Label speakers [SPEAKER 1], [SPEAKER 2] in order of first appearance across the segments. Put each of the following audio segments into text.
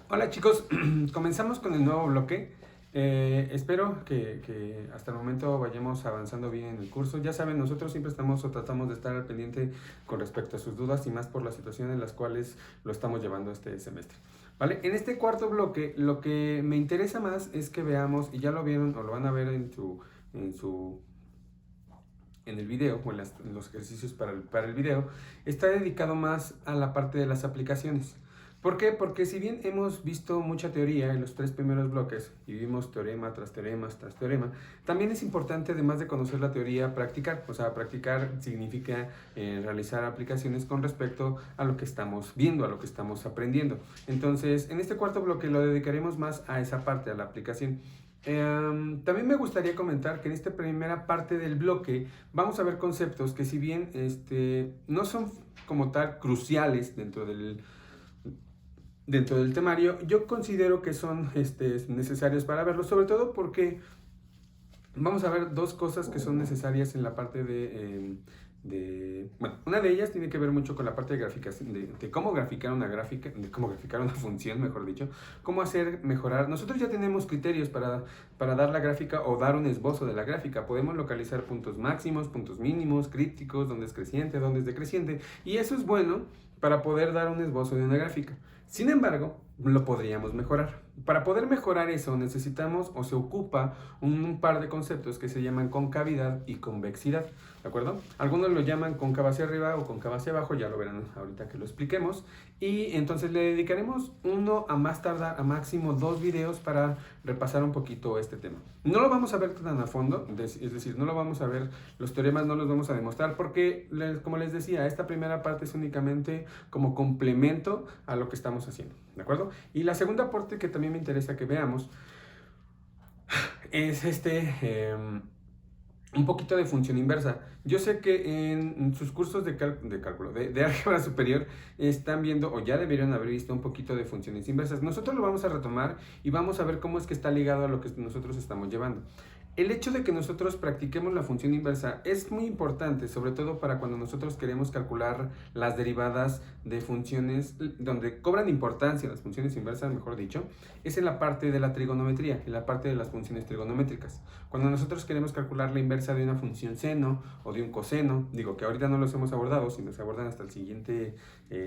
[SPEAKER 1] Hola chicos, comenzamos con el nuevo bloque. Espero que hasta el momento vayamos avanzando bien en el curso. Ya saben, nosotros siempre estamos o tratamos de estar al pendiente con respecto a sus dudas y más por la situación en las cuales lo estamos llevando este semestre. ¿Vale? En este cuarto bloque, lo que me interesa más es que veamos, y ya lo vieron o lo van a ver en su en el video o en los ejercicios para el video, está dedicado más a la parte de las aplicaciones. ¿Por qué? Porque si bien hemos visto mucha teoría en los tres primeros bloques y vimos teorema tras teorema tras teorema, también es importante, además de conocer la teoría, practicar. O sea, practicar significa realizar aplicaciones con respecto a lo que estamos viendo, a lo que estamos aprendiendo. Entonces, en este cuarto bloque lo dedicaremos más a esa parte, a la aplicación. También me gustaría comentar que en esta primera parte del bloque vamos a ver conceptos que, si bien no son como tal cruciales dentro del temario, yo considero que son necesarios para verlo, sobre todo porque vamos a ver dos cosas que son necesarias en la parte bueno, una de ellas tiene que ver mucho con la parte de graficación, de cómo graficar una gráfica, de cómo graficar una función, mejor dicho, cómo hacer mejorar. Nosotros ya tenemos criterios para dar la gráfica o dar un esbozo de la gráfica. Podemos localizar puntos máximos, puntos mínimos, críticos, dónde es creciente, dónde es decreciente, y eso es bueno para poder dar un esbozo de una gráfica. Sin embargo, lo podríamos mejorar. Para poder mejorar eso necesitamos o se ocupa un par de conceptos que se llaman concavidad y convexidad, ¿de acuerdo? Algunos lo llaman cóncava hacia arriba o cóncava hacia abajo, ya lo verán ahorita que lo expliquemos. Y entonces le dedicaremos uno a más tardar, a máximo 2 videos para repasar un poquito este tema. No lo vamos a ver tan a fondo, es decir, no lo vamos a ver, los teoremas no los vamos a demostrar porque, como les decía, esta primera parte es únicamente como complemento a lo que estamos haciendo, ¿de acuerdo? Y la segunda parte que también me interesa que veamos es un poquito de función inversa. Yo sé que en sus cursos de cálculo, de álgebra superior, están viendo o ya deberían haber visto un poquito de funciones inversas. Nosotros lo vamos a retomar y vamos a ver cómo es que está ligado a lo que nosotros estamos llevando. El hecho de que nosotros practiquemos la función inversa es muy importante, sobre todo para cuando nosotros queremos calcular las derivadas de funciones, donde cobran importancia las funciones inversas, mejor dicho, es en la parte de la trigonometría, en la parte de las funciones trigonométricas. Cuando nosotros queremos calcular la inversa de una función seno o de un coseno, digo que ahorita no los hemos abordado, sino se abordan hasta el siguiente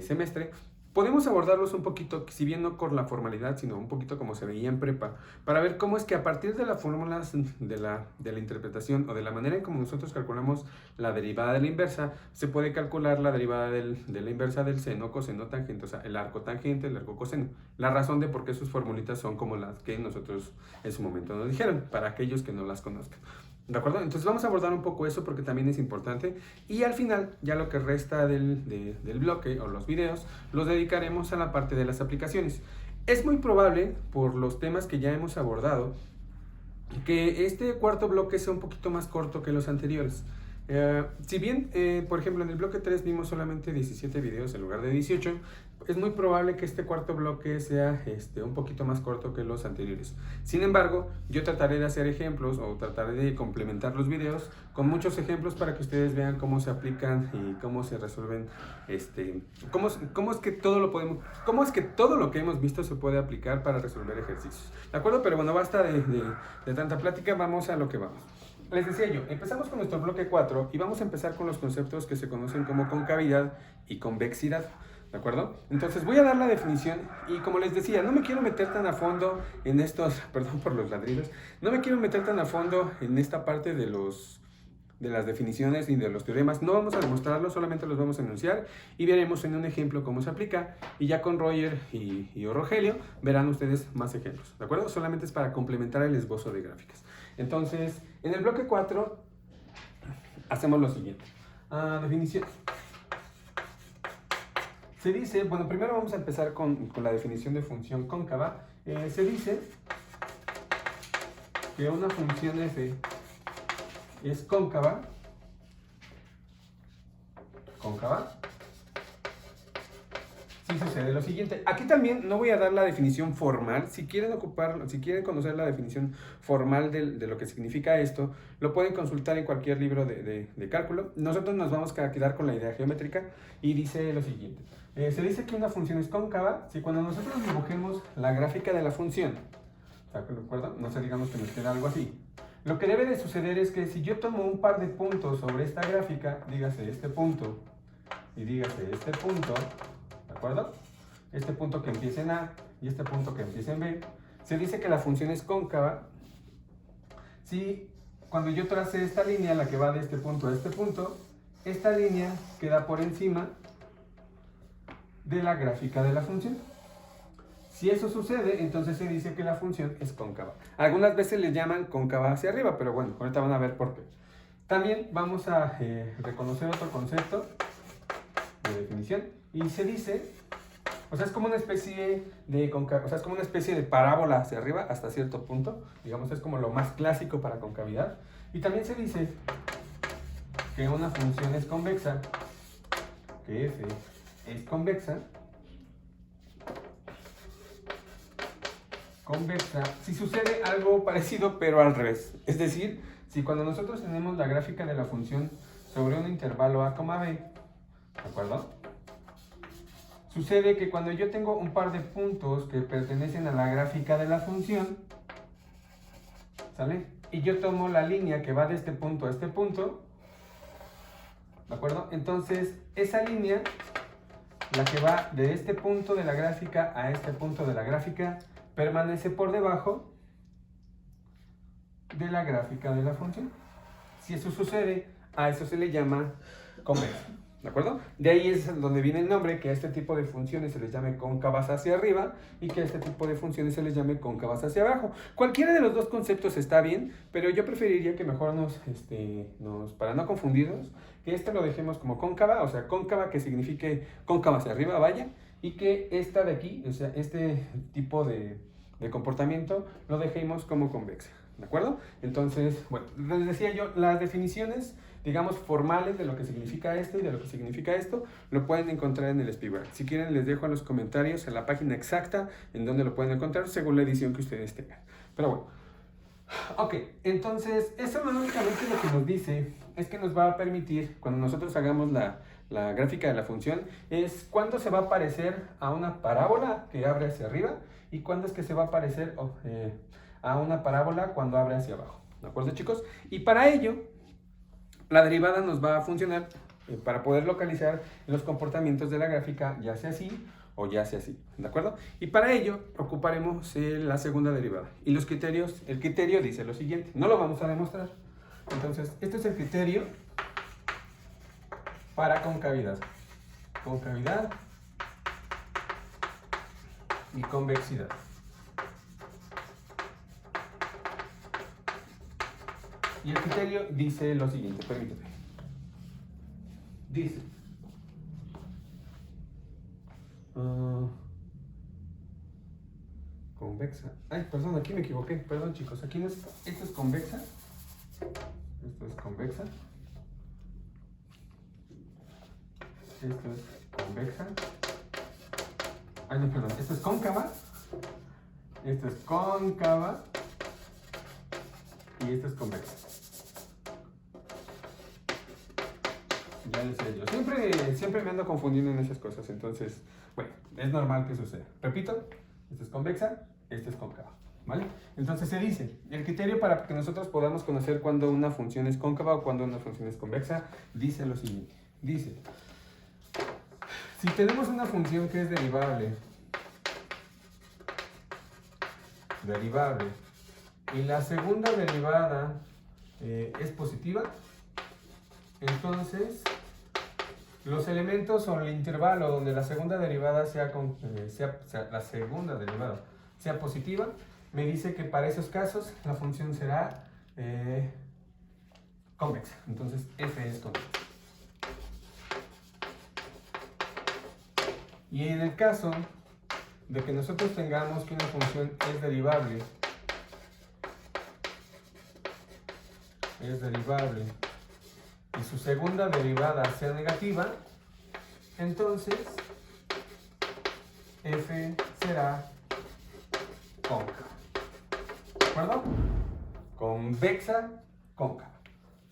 [SPEAKER 1] semestre, podemos abordarlos un poquito, si bien no con la formalidad, sino un poquito como se veía en prepa, para ver cómo es que a partir de las fórmulas de la interpretación o de la manera en cómo nosotros calculamos la derivada de la inversa, se puede calcular la derivada de la inversa del seno, coseno, tangente, o sea, el arco tangente, el arco coseno. La razón de por qué sus formulitas son como las que nosotros en su momento nos dijeron, para aquellos que no las conozcan. ¿De acuerdo? Entonces vamos a abordar un poco eso porque también es importante. Y al final, ya lo que resta del bloque o los videos, los dedicaremos a la parte de las aplicaciones. Es muy probable, por los temas que ya hemos abordado, que este cuarto bloque sea un poquito más corto que los anteriores. Si bien, por ejemplo, en el bloque 3 vimos solamente 17 videos en lugar de 18, es muy probable que este cuarto bloque sea un poquito más corto que los anteriores. Sin embargo, yo trataré de hacer ejemplos o trataré de complementar los videos con muchos ejemplos para que ustedes vean cómo se aplican y cómo se resuelven, cómo es que todo lo que hemos visto se puede aplicar para resolver ejercicios. ¿De acuerdo? Pero bueno, basta de tanta plática, vamos a lo que vamos. Les decía yo, empezamos con nuestro bloque 4 y vamos a empezar con los conceptos que se conocen como concavidad y convexidad. ¿De acuerdo? Entonces voy a dar la definición y, como les decía, no me quiero meter tan a fondo en estos, perdón por los ladridos, no me quiero meter tan a fondo en esta parte de las definiciones y de los teoremas. No vamos a demostrarlo, solamente los vamos a enunciar y veremos en un ejemplo cómo se aplica, y ya con Roger y Rogelio verán ustedes más ejemplos, ¿de acuerdo? Solamente es para complementar el esbozo de gráficas. Entonces, en el bloque 4 hacemos lo siguiente. Definición. Se dice, bueno, primero vamos a empezar con la definición de función cóncava. Se dice que una función f es cóncava, sí sucede lo siguiente. Aquí también no voy a dar la definición formal. Si quieren si quieren conocer la definición formal de lo que significa esto, lo pueden consultar en cualquier libro de cálculo. Nosotros nos vamos a quedar con la idea geométrica y dice lo siguiente. Se dice que una función es cóncava si cuando nosotros dibujemos la gráfica de la función, ¿de acuerdo? No sé, digamos que nos queda algo así. Lo que debe de suceder es que si yo tomo un par de puntos sobre esta gráfica, dígase este punto y dígase este punto, ¿de acuerdo? Este punto que empieza en A y este punto que empieza en B, se dice que la función es cóncava si cuando yo trace esta línea, la que va de este punto a este punto, esta línea queda por encima de la gráfica de la función. Si eso sucede, entonces se dice que la función es cóncava. Algunas veces le llaman cóncava hacia arriba, pero bueno, ahorita van a ver por qué. También vamos a reconocer otro concepto de definición y se dice, o sea, es como una especie de es como una especie de parábola hacia arriba hasta cierto punto, digamos, es como lo más clásico para concavidad. Y también se dice que una función es convexa, que f es convexa si sucede algo parecido pero al revés. Es decir, si cuando nosotros tenemos la gráfica de la función sobre un intervalo a, b, ¿de acuerdo? Sucede que cuando yo tengo un par de puntos que pertenecen a la gráfica de la función, ¿sale? Y yo tomo la línea que va de este punto a este punto, ¿de acuerdo? Entonces, esa línea, la que va de este punto de la gráfica a este punto de la gráfica, permanece por debajo de la gráfica de la función. Si eso sucede, a eso se le llama convexa, ¿de acuerdo? De ahí es donde viene el nombre, que a este tipo de funciones se les llame cóncavas hacia arriba y que a este tipo de funciones se les llame cóncavas hacia abajo. Cualquiera de los dos conceptos está bien, pero yo preferiría que mejor para no confundirnos, que lo dejemos como cóncava, o sea, cóncava que signifique cóncava hacia arriba, vaya, y que esta de aquí, o sea, este tipo de comportamiento, lo dejemos como convexa, ¿de acuerdo? Entonces, bueno, les decía yo, las definiciones, digamos, formales de lo que significa esto y de lo que significa esto, lo pueden encontrar en el Speedwrite. Si quieren, les dejo en los comentarios en la página exacta en donde lo pueden encontrar según la edición que ustedes tengan. Pero bueno, ok, entonces, eso únicamente lo que nos dice es que nos va a permitir, cuando nosotros hagamos la gráfica de la función, es cuándo se va a parecer a una parábola que abre hacia arriba y cuándo es que se va a parecer a una parábola cuando abre hacia abajo. ¿De acuerdo, chicos? Y para ello, la derivada nos va a funcionar para poder localizar los comportamientos de la gráfica, ya sea así o ya sea así, ¿de acuerdo? Y para ello ocuparemos la segunda derivada. Y los criterios, el criterio dice lo siguiente, no lo vamos a demostrar. Entonces, este es el criterio para concavidad. Concavidad y convexidad. Y el criterio dice lo siguiente, permítame. Dice, convexa. Ay, perdón, aquí me equivoqué. Perdón, chicos. Aquí no es, esto es convexa. Esto es convexa. Esto es convexa. Ay, no, perdón. Esto es cóncava. Esto es cóncava. Y esto es convexa. Ya decía yo. Siempre me ando confundiendo en esas cosas. Entonces, bueno, es normal que suceda. Repito, esto es convexa, esto es cóncava. ¿Vale? Entonces se dice, el criterio para que nosotros podamos conocer cuando una función es cóncava o cuando una función es convexa, dice lo siguiente. Dice, si tenemos una función que es derivable, y la segunda derivada es positiva, entonces los elementos o el intervalo donde la segunda derivada sea positiva, me dice que para esos casos la función será convexa. Entonces f es convexa. Y en el caso de que nosotros tengamos que una función es derivable y su segunda derivada sea negativa, entonces f será cóncava. ¿De acuerdo? Convexa, cóncava.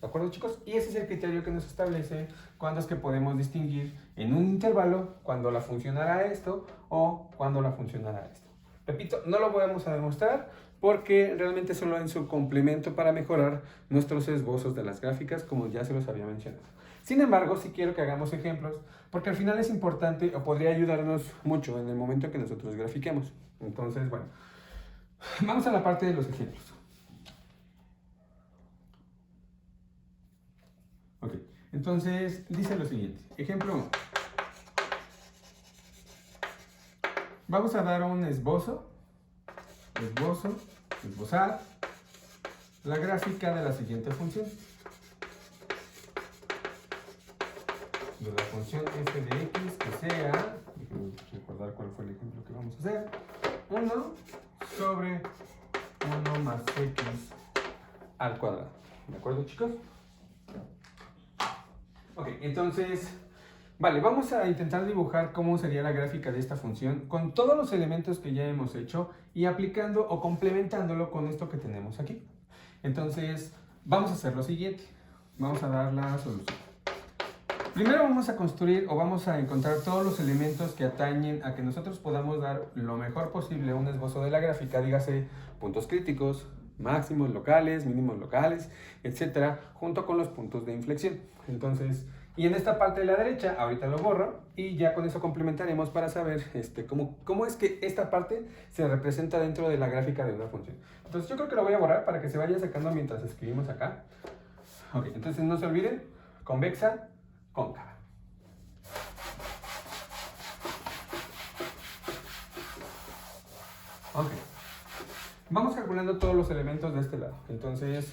[SPEAKER 1] ¿De acuerdo, chicos? Y ese es el criterio que nos establece cuándo es que podemos distinguir en un intervalo cuando la función hará esto o cuando la función hará esto. Repito, no lo vamos a demostrar porque realmente solo en su complemento para mejorar nuestros esbozos de las gráficas, como ya se los había mencionado. Sin embargo, sí quiero que hagamos ejemplos, porque al final es importante o podría ayudarnos mucho en el momento en que nosotros grafiquemos. Entonces, bueno, vamos a la parte de los ejemplos. Ok, entonces dice lo siguiente. Ejemplo 1. Vamos a dar un esbozar la gráfica de la siguiente función. De la función f de x que sea, déjenme recordar cuál fue el ejemplo que vamos a hacer, 1 sobre 1 más x al cuadrado. ¿De acuerdo, chicos? Ok, entonces, vale, vamos a intentar dibujar cómo sería la gráfica de esta función con todos los elementos que ya hemos hecho y aplicando o complementándolo con esto que tenemos aquí. Entonces, vamos a hacer lo siguiente. Vamos a dar la solución. Primero vamos a construir o vamos a encontrar todos los elementos que atañen a que nosotros podamos dar lo mejor posible un esbozo de la gráfica, dígase puntos críticos, máximos locales, mínimos locales, etcétera, junto con los puntos de inflexión. Entonces, y en esta parte de la derecha, ahorita lo borro y ya con eso complementaremos para saber cómo es que esta parte se representa dentro de la gráfica de una función. Entonces yo creo que lo voy a borrar para que se vaya sacando mientras escribimos acá. Ok, entonces no se olviden, convexa, cóncava. Ok. Vamos calculando todos los elementos de este lado. Entonces,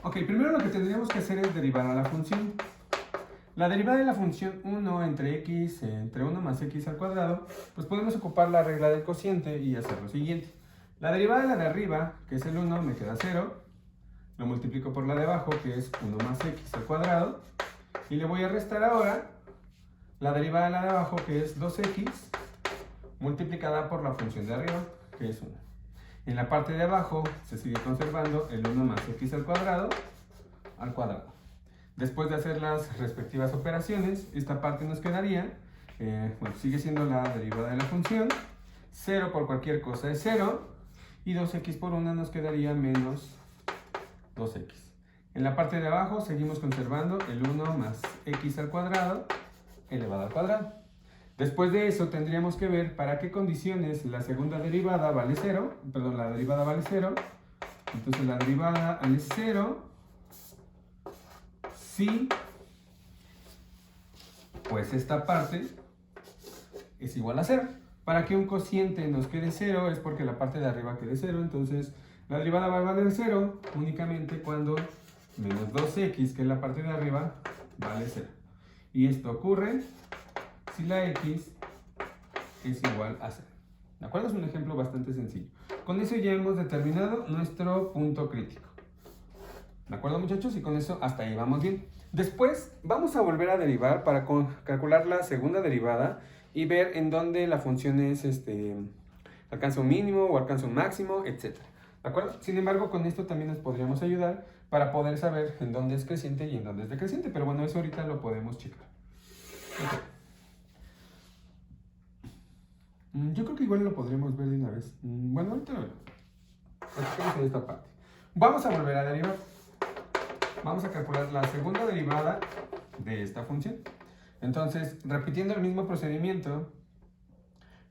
[SPEAKER 1] ok, primero lo que tendríamos que hacer es derivar a la función. La derivada de la función 1 entre x, entre 1 más x al cuadrado, pues podemos ocupar la regla del cociente y hacer lo siguiente. La derivada de la de arriba, que es el 1, me queda 0. Lo multiplico por la de abajo, que es 1 más x al cuadrado. Y le voy a restar ahora la derivada de la de abajo, que es 2x, multiplicada por la función de arriba, que es 1. En la parte de abajo se sigue conservando el 1 más x al cuadrado. Después de hacer las respectivas operaciones, esta parte nos quedaría, bueno, sigue siendo la derivada de la función. 0 por cualquier cosa es 0. Y 2x por 1 nos quedaría menos 2x. En la parte de abajo seguimos conservando el 1 más x al cuadrado elevado al cuadrado. Después de eso tendríamos que ver para qué condiciones la segunda derivada vale 0. Perdón, la derivada vale 0. Entonces la derivada vale 0 si pues esta parte es igual a 0. Para que un cociente nos quede 0 es porque la parte de arriba quede 0. Entonces la derivada va a valer 0 únicamente cuando menos 2x, que es la parte de arriba, vale 0. Y esto ocurre si la x es igual a 0. ¿De acuerdo? Es un ejemplo bastante sencillo. Con eso ya hemos determinado nuestro punto crítico. ¿De acuerdo, muchachos? Y con eso hasta ahí vamos bien. Después vamos a volver a derivar para calcular la segunda derivada y ver en dónde la función es, alcanza un mínimo o alcanza un máximo, etc. ¿De acuerdo? Sin embargo, con esto también nos podríamos ayudar para poder saber en dónde es creciente y en dónde es decreciente. Pero bueno, eso ahorita lo podemos checar. Okay. Yo creo que igual lo podríamos ver de una vez. Bueno, ahorita lo vemos. En esta parte. Vamos a volver a derivar. Vamos a calcular la segunda derivada de esta función. Entonces, repitiendo el mismo procedimiento,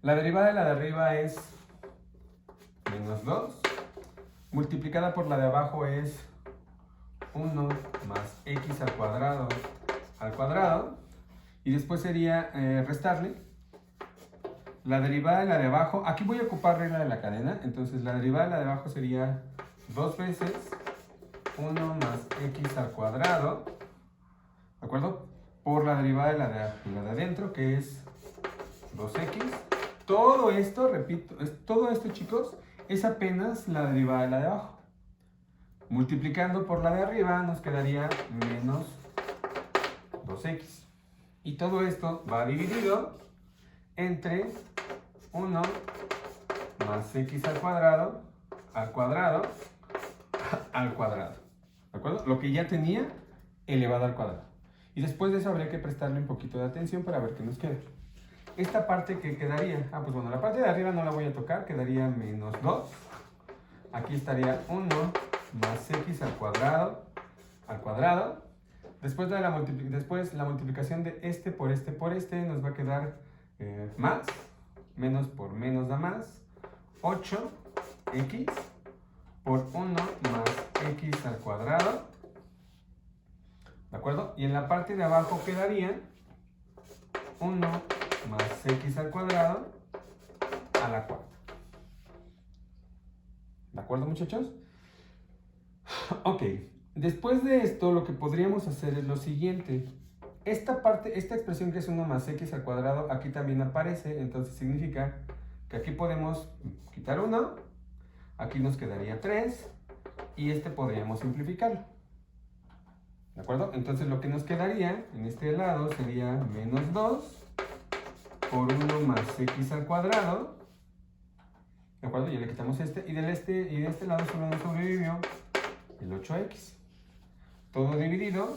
[SPEAKER 1] la derivada de la de arriba es menos 2, multiplicada por la de abajo es 1 más x al cuadrado, y después sería restarle la derivada de la de abajo. Aquí voy a ocupar regla de la cadena, entonces la derivada de la de abajo sería 2 veces 1 más x al cuadrado, ¿de acuerdo? Por la derivada de la de adentro, que es 2x. Todo esto, repito, todo esto, chicos, es apenas la derivada de la de abajo. Multiplicando por la de arriba nos quedaría menos 2x. Y todo esto va dividido entre 1 más x al cuadrado, al cuadrado, al cuadrado. ¿De acuerdo? Lo que ya tenía elevado al cuadrado. Y después de eso habría que prestarle un poquito de atención para ver qué nos queda. Esta parte que quedaría, pues bueno, la parte de arriba no la voy a tocar, quedaría menos 2. Aquí estaría 1 más x al cuadrado, al cuadrado. Después la multiplicación de este por este por este nos va a quedar más, menos por menos da más, 8x por 1 más x al cuadrado, ¿de acuerdo? Y en la parte de abajo quedaría 1 más x al cuadrado a la cuarta. ¿De acuerdo, muchachos? Ok, después de esto lo que podríamos hacer es lo siguiente. Esta parte, esta expresión que es 1 más x al cuadrado, aquí también aparece, entonces significa que aquí podemos quitar 1, aquí nos quedaría 3, y este podríamos simplificarlo. ¿De acuerdo? Entonces lo que nos quedaría en este lado sería menos 2 por 1 más x al cuadrado. ¿De acuerdo? Ya le quitamos este, y de este lado solo nos sobrevivió el 8x. Todo dividido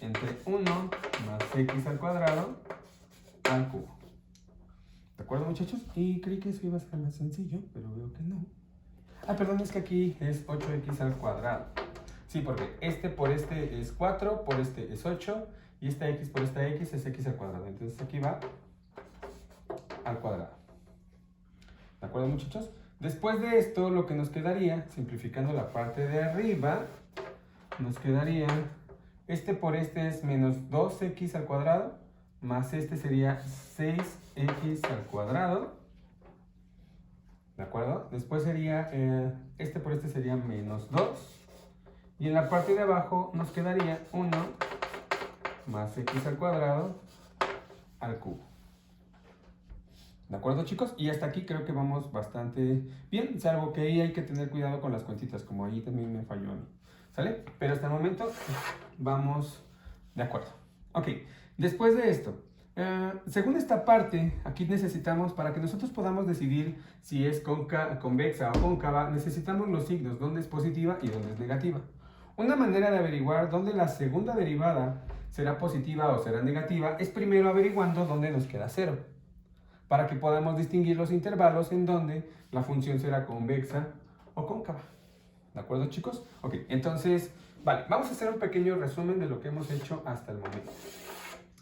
[SPEAKER 1] entre 1 más x al cuadrado al cubo. ¿De acuerdo, muchachos? Y creí que eso iba a ser más sencillo, pero veo que no. Ah, perdón, es que aquí es 8x al cuadrado. Sí, porque este por este es 4, por este es 8, y esta x por esta x es x al cuadrado. Entonces aquí va al cuadrado. ¿De acuerdo, muchachos? Después de esto, lo que nos quedaría, simplificando la parte de arriba, nos quedaría, este por este es menos 2x al cuadrado, más este sería 6x al cuadrado. ¿De acuerdo? Después sería, este por este sería menos 2. Y en la parte de abajo nos quedaría 1 más x al cuadrado al cubo. ¿De acuerdo, chicos? Y hasta aquí creo que vamos bastante bien, salvo que ahí hay que tener cuidado con las cuentitas, como ahí también me falló a mí. ¿Sale? Pero hasta el momento vamos de acuerdo. Ok, después de esto, según esta parte, aquí necesitamos, para que nosotros podamos decidir si es convexa o cóncava, necesitamos los signos, dónde es positiva y dónde es negativa. Una manera de averiguar dónde la segunda derivada será positiva o será negativa es primero averiguando dónde nos queda 0, para que podamos distinguir los intervalos en donde la función será convexa o cóncava. ¿De acuerdo, chicos? Ok, entonces, vale, vamos a hacer un pequeño resumen de lo que hemos hecho hasta el momento.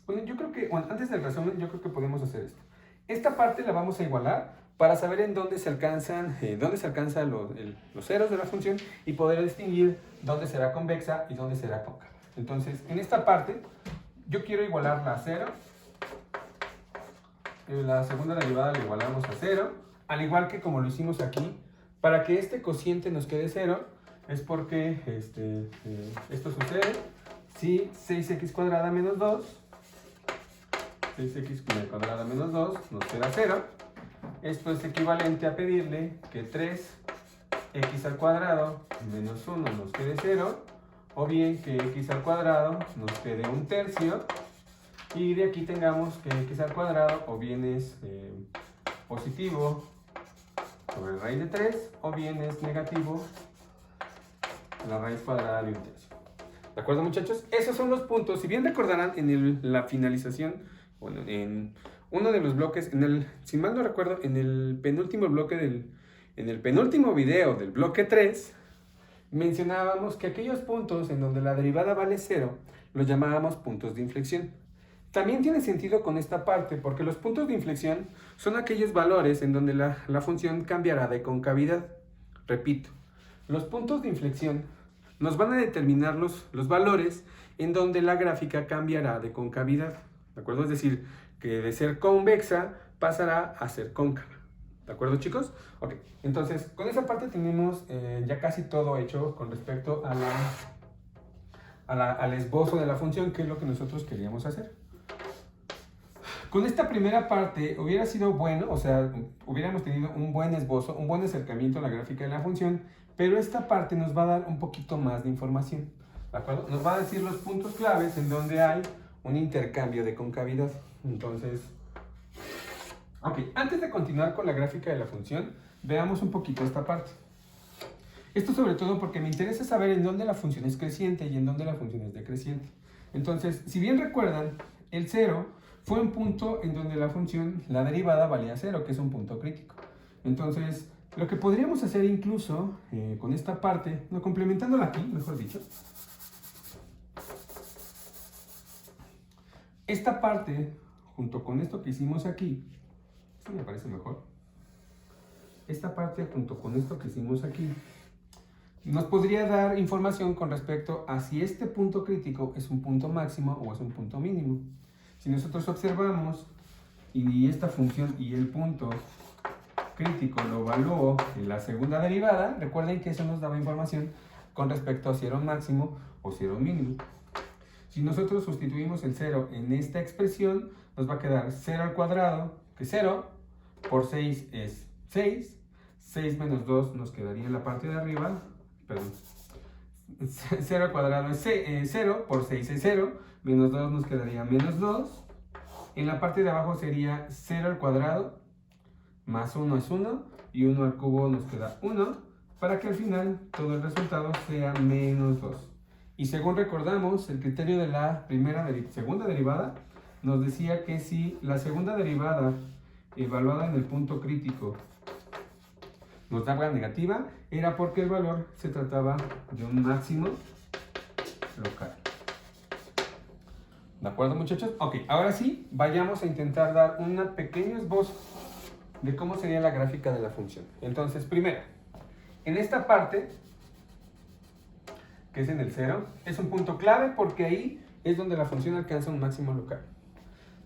[SPEAKER 1] Bueno, yo creo que, bueno, antes del resumen, yo creo que podemos hacer esto. Esta parte la vamos a igualar para saber en dónde se alcanzan los ceros de la función y poder distinguir dónde será convexa y dónde será cóncava. Entonces, en esta parte, yo quiero igualarla a 0. La segunda derivada la igualamos a 0, al igual que como lo hicimos aquí. Para que este cociente nos quede 0, es porque esto sucede si 6x cuadrada menos 2, 6x cuadrada menos 2 nos queda 0. Esto es equivalente a pedirle que 3x al cuadrado menos 1 nos quede 0, o bien que x al cuadrado nos quede 1/3, y de aquí tengamos que x al cuadrado o bien es positivo sobre la raíz de 3, o bien es negativo la raíz cuadrada de 1/3. ¿De acuerdo, muchachos? Esos son los puntos. Si bien recordarán en la finalización, bueno, en uno de los bloques, si mal no recuerdo, en el penúltimo bloque en el penúltimo video del bloque 3, mencionábamos que aquellos puntos en donde la derivada vale 0, los llamábamos puntos de inflexión. También tiene sentido con esta parte, porque los puntos de inflexión son aquellos valores en donde la función cambiará de concavidad. Repito, los puntos de inflexión nos van a determinar los valores en donde la gráfica cambiará de concavidad. ¿De acuerdo? Es decir, que de ser convexa pasará a ser cóncava. ¿De acuerdo, chicos? Ok, entonces con esa parte tenemos ya casi todo hecho con respecto al esbozo de la función, que es lo que nosotros queríamos hacer. Con esta primera parte hubiera sido bueno, o sea, hubiéramos tenido un buen esbozo, un buen acercamiento a la gráfica de la función, pero esta parte nos va a dar un poquito más de información, ¿de acuerdo? Nos va a decir los puntos claves en donde hay un intercambio de concavidad. Entonces, Ok, antes de continuar con la gráfica de la función, veamos un poquito esta parte. Esto sobre todo porque me interesa saber en dónde la función es creciente y en dónde la función es decreciente. Entonces, si bien recuerdan, el 0 fue un punto en donde la función, la derivada valía 0, que es un punto crítico. Entonces, lo que podríamos hacer incluso con esta parte, no, complementándola aquí, mejor dicho, esta parte, junto con esto que hicimos aquí, esto me parece mejor, esta parte junto con esto que hicimos aquí, nos podría dar información con respecto a si este punto crítico es un punto máximo o es un punto mínimo. Si nosotros observamos y esta función y el punto crítico lo evalúo en la segunda derivada, recuerden que eso nos daba información con respecto a si era un máximo o si era un mínimo. Si nosotros sustituimos el 0 en esta expresión, nos va a quedar 0 al cuadrado, que 0 por 6 es 6, 6 menos 2 nos quedaría en la parte de arriba, perdón, 0 al cuadrado es 0, por 6 es 0, menos 2 nos quedaría menos 2, en la parte de abajo sería 0 al cuadrado, más 1 es 1, y 1 al cubo nos queda 1, para que al final todo el resultado sea menos 2. Y según recordamos, el criterio de la segunda derivada nos decía que si la segunda derivada evaluada en el punto crítico nos daba negativa, era porque el valor se trataba de un máximo local. ¿De acuerdo, muchachos? Ok, ahora sí, vayamos a intentar dar un pequeño esbozo de cómo sería la gráfica de la función. Entonces, primero, en esta parte, que es en el 0, es un punto clave porque ahí es donde la función alcanza un máximo local.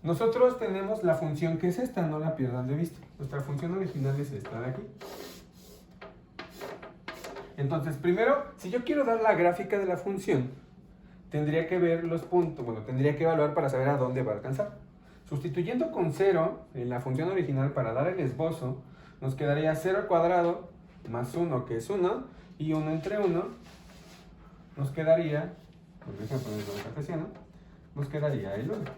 [SPEAKER 1] Nosotros tenemos la función que es esta, no la pierdan de vista. Nuestra función original es esta de aquí. Entonces, primero, si yo quiero dar la gráfica de la función, tendría que ver los puntos, bueno, tendría que evaluar para saber a dónde va a alcanzar. Sustituyendo con 0 en la función original para dar el esbozo, nos quedaría 0 al cuadrado más 1, que es 1, y 1 entre 1, nos quedaría, por ejemplo, en el cartesiano, nos quedaría el 1. ¿De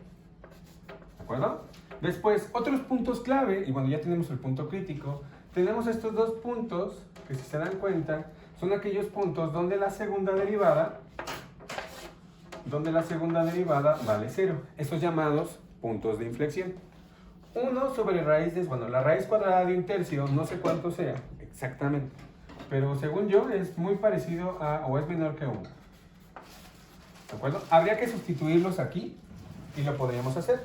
[SPEAKER 1] acuerdo? Después, otros puntos clave, y bueno, ya tenemos el punto crítico, tenemos estos dos puntos, que si se dan cuenta, son aquellos puntos donde la segunda derivada vale 0. Esos llamados puntos de inflexión. 1 sobre la raíz cuadrada de un tercio, no sé cuánto sea exactamente, pero según yo es muy parecido a, o es menor que 1. ¿De acuerdo? Habría que sustituirlos aquí y lo podríamos hacer.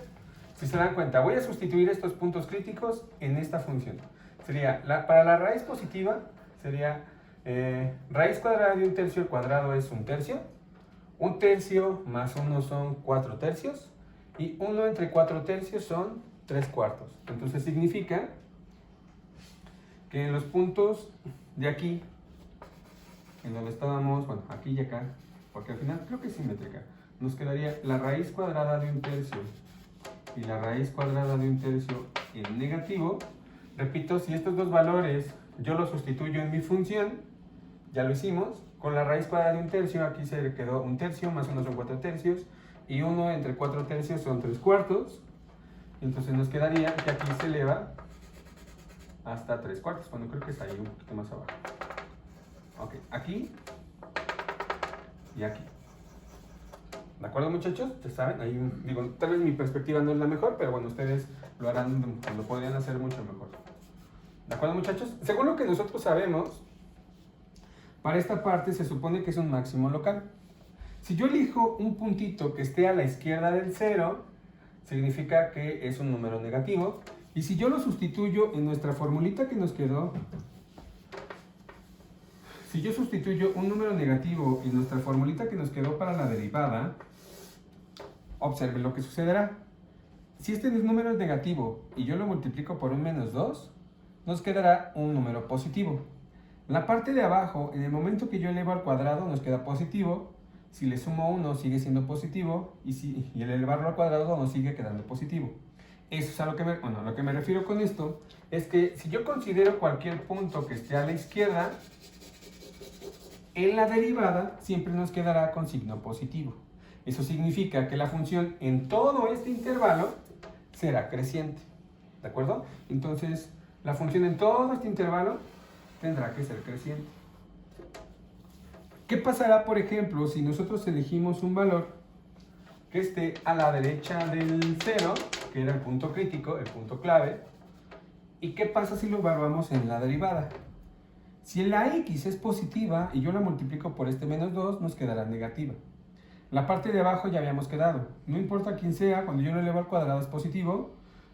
[SPEAKER 1] Si se dan cuenta, voy a sustituir estos puntos críticos en esta función. Sería, para la raíz positiva, sería raíz cuadrada de un tercio al cuadrado es un tercio. Un tercio más 1 son 4 tercios. Y 1 entre 4 tercios son 3 cuartos. Entonces significa que en los puntos de aquí, en donde estábamos, bueno, aquí y acá, porque al final creo que es simétrica, nos quedaría la raíz cuadrada de un tercio y la raíz cuadrada de un tercio en negativo. Repito, si estos dos valores yo los sustituyo en mi función, ya lo hicimos, con la raíz cuadrada de un tercio, aquí se quedó un tercio, más 1 son 4 tercios, y 1 entre 4 tercios son 3 cuartos, entonces nos quedaría que aquí se eleva hasta 3 cuartos, bueno, creo que está ahí un poquito más abajo. Ok, aquí y aquí. ¿De acuerdo, muchachos? Ya saben, ahí, digo, tal vez mi perspectiva no es la mejor, pero bueno, ustedes lo harán, lo podrían hacer mucho mejor. ¿De acuerdo, muchachos? Según lo que nosotros sabemos, para esta parte se supone que es un máximo local. Si yo elijo un puntito que esté a la izquierda del 0, significa que es un número negativo. Y si yo lo sustituyo en nuestra formulita que nos quedó, si yo sustituyo un número negativo en nuestra formulita que nos quedó para la derivada, observen lo que sucederá. Si este número es negativo y yo lo multiplico por un menos 2, nos quedará un número positivo. La parte de abajo, en el momento que yo elevo al cuadrado, nos queda positivo. Si le sumo 1, sigue siendo positivo. Y el elevarlo al cuadrado nos sigue quedando positivo. Eso es a lo que lo que me refiero con esto es que si yo considero cualquier punto que esté a la izquierda, en la derivada siempre nos quedará con signo positivo. Eso significa que la función en todo este intervalo será creciente. ¿de acuerdo? Entonces, la función en todo este intervalo tendrá que ser creciente. ¿Qué pasará, por ejemplo, si nosotros elegimos un valor que esté a la derecha del 0, que era el punto crítico, el punto clave? ¿Y qué pasa si lo evaluamos en la derivada? Si la x es positiva y yo la multiplico por este menos 2, nos quedará negativa. La parte de abajo ya habíamos quedado. No importa quién sea, cuando yo lo elevo al cuadrado es positivo,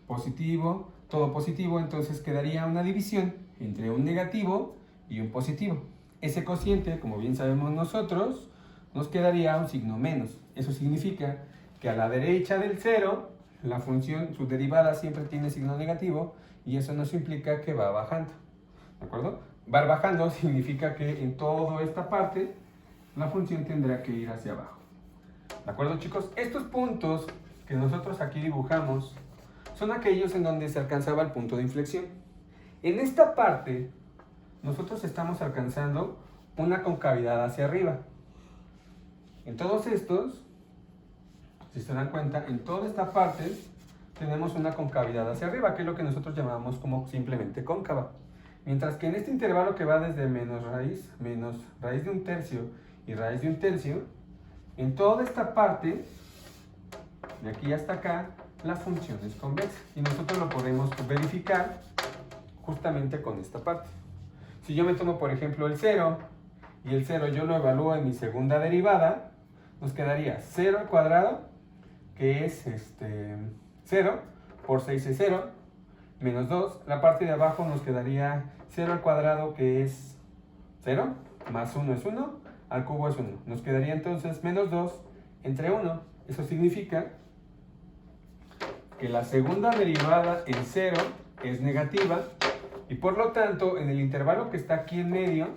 [SPEAKER 1] positivo, todo positivo, entonces quedaría una división entre un negativo y un positivo. Ese cociente, como bien sabemos nosotros, nos quedaría un signo menos. Eso significa que a la derecha del 0, la función, su derivada siempre tiene signo negativo y eso nos implica que va bajando. ¿De acuerdo? Va bajando significa que en toda esta parte la función tendrá que ir hacia abajo. ¿De acuerdo, chicos? Estos puntos que nosotros aquí dibujamos son aquellos en donde se alcanzaba el punto de inflexión. En esta parte, nosotros estamos alcanzando una concavidad hacia arriba. En todos estos, si se dan cuenta, en toda esta parte tenemos una concavidad hacia arriba, que es lo que nosotros llamamos como simplemente cóncava. Mientras que en este intervalo que va desde menos raíz de un tercio y raíz de un tercio, en toda esta parte, de aquí hasta acá, la función es convexa. Y nosotros lo podemos verificar justamente con esta parte. Si yo me tomo, por ejemplo, el 0, y el 0 yo lo evalúo en mi segunda derivada, nos quedaría 0 al cuadrado, que es 0, por 6 es 0, menos 2. La parte de abajo nos quedaría 0 al cuadrado, que es 0, más 1 es 1, al cubo es 1. Nos quedaría entonces menos 2 entre 1. Eso significa que la segunda derivada en 0 es negativa y por lo tanto en el intervalo que está aquí en medio,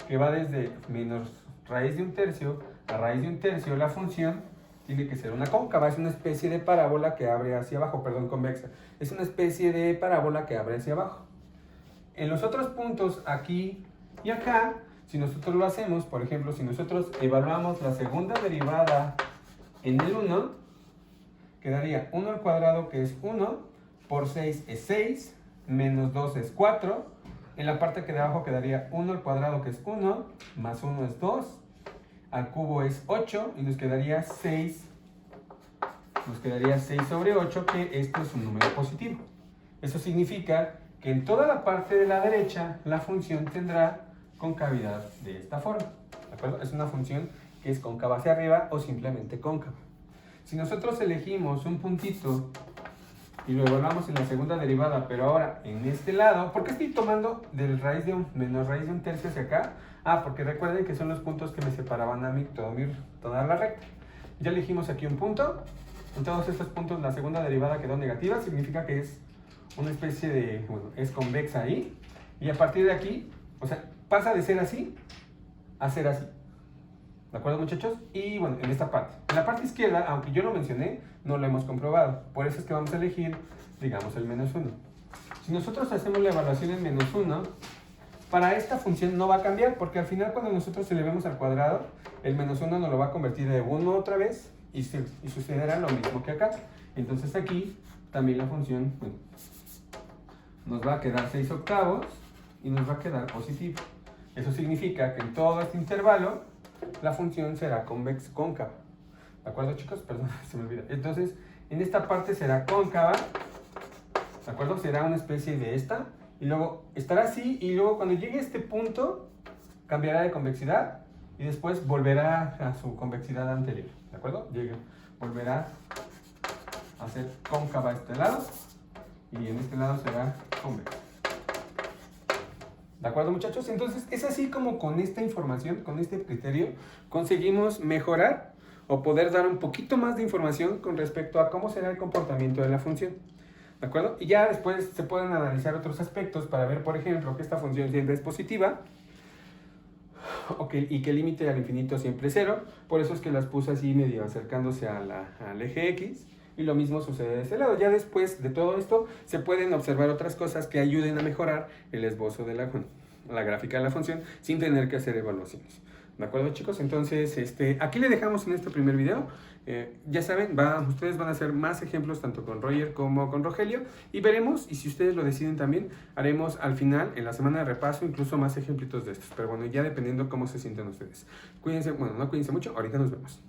[SPEAKER 1] que va desde menos raíz de un tercio a raíz de un tercio, la función tiene que ser una cóncava, es una especie de parábola que abre hacia abajo, perdón, convexa. Es una especie de parábola que abre hacia abajo. En los otros puntos, aquí y acá, si nosotros lo hacemos, por ejemplo, si nosotros evaluamos la segunda derivada en el 1, quedaría 1 al cuadrado, que es 1, por 6 es 6, menos 2 es 4. En la parte que de abajo quedaría 1 al cuadrado, que es 1, más 1 es 2, al cubo es 8, y nos quedaría 6 sobre 8, que esto es un número positivo. Eso significa que en toda la parte de la derecha, la función tendrá concavidad de esta forma. ¿De acuerdo? Es una función que es cóncava hacia arriba o simplemente cóncava. Si nosotros elegimos un puntito y lo evaluamos en la segunda derivada, pero ahora en este lado, ¿por qué estoy tomando del menos raíz de un tercio hacia acá? Porque recuerden que son los puntos que me separaban a mí toda la recta. Ya elegimos aquí un punto. En todos estos puntos la segunda derivada quedó negativa, significa que es una especie de, es convexa ahí. Y a partir de aquí, o sea, pasa de ser así a ser así. ¿De acuerdo, muchachos? Y bueno, en esta parte. En la parte izquierda, aunque yo lo mencioné, no lo hemos comprobado. Por eso es que vamos a elegir, digamos, el menos 1. Si nosotros hacemos la evaluación en menos 1, para esta función no va a cambiar, porque al final cuando nosotros elevemos al cuadrado, el menos 1 nos lo va a convertir de 1 otra vez y sucederá lo mismo que acá. Entonces aquí también la función, bueno, nos va a quedar 6 octavos y nos va a quedar positivo. Eso significa que en todo este intervalo la función será cóncava. ¿De acuerdo, chicos? Perdón, se me olvida. Entonces, en esta parte será cóncava. ¿De acuerdo? Será una especie de esta. Y luego estará así. Y luego cuando llegue a este punto, cambiará de convexidad. Y después volverá a su convexidad anterior. ¿De acuerdo? Volverá a ser cóncava a este lado. Y en este lado será convexa. ¿De acuerdo, muchachos? Entonces, es así como con esta información, con este criterio, conseguimos mejorar o poder dar un poquito más de información con respecto a cómo será el comportamiento de la función. ¿De acuerdo? Y ya después se pueden analizar otros aspectos para ver, por ejemplo, que esta función siempre es positiva y que el límite al infinito siempre es 0. Por eso es que las puse así medio acercándose al eje X. Y lo mismo sucede de este lado. Ya después de todo esto, se pueden observar otras cosas que ayuden a mejorar el esbozo de la gráfica de la función sin tener que hacer evaluaciones. ¿De acuerdo, chicos? Entonces, aquí le dejamos en este primer video. Ya saben, ustedes van a hacer más ejemplos tanto con Roger como con Rogelio y veremos, y si ustedes lo deciden también, haremos al final, en la semana de repaso, incluso más ejemplitos de estos. Pero bueno, ya dependiendo cómo se sienten ustedes. Cuídense, bueno, no cuídense mucho, ahorita nos vemos.